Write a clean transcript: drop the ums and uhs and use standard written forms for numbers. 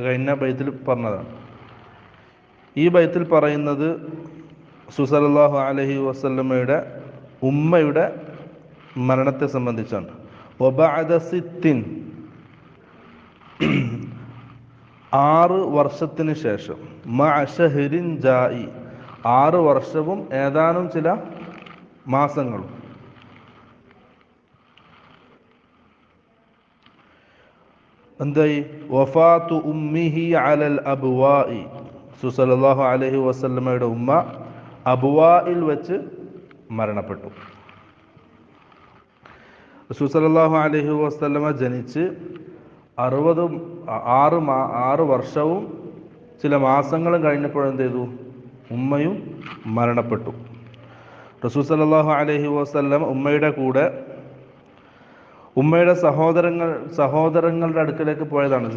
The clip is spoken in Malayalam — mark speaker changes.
Speaker 1: കഴിഞ്ഞ ബൈത്തിൽ പറഞ്ഞതാണ്. ഈ ബൈത്തിൽ പറയുന്നത് സല്ലല്ലാഹു അലൈഹി വസല്ലമയുടെ ഉമ്മയുടെ മരണത്തെ സംബന്ധിച്ചാണ്. വബഅദ സിത്തിൻ 6 വർഷത്തിന് ശേഷം, മഅ ശഹ്രിൻ ജാഇ 6 വർഷവും ഏതാനും ചില മാസങ്ങളും. എന്തായി? വഫാത്തു ഉമ്മിഹി അലൽ അബ്വാഇ, സല്ലല്ലാഹു അലൈഹി വസല്ലമയുടെ ഉമ്മ അബ്വായിൽ വെച്ച് മരണപ്പെട്ടു. റസൂൽ സല്ലല്ലാഹു അലൈഹി വസല്ലമ ജനിച്ച് 6 വർഷവും ചില മാസങ്ങളും കഴിഞ്ഞപ്പോഴെന്ത് ചെയ്തു? ഉമ്മയും മരണപ്പെട്ടു. റസൂൽ സല്ലല്ലാഹു അലൈഹി വസല്ലം ഉമ്മയുടെ കൂടെ ഉമ്മയുടെ സഹോദരങ്ങളുടെ അടുക്കലേക്ക് പോയതാണ്.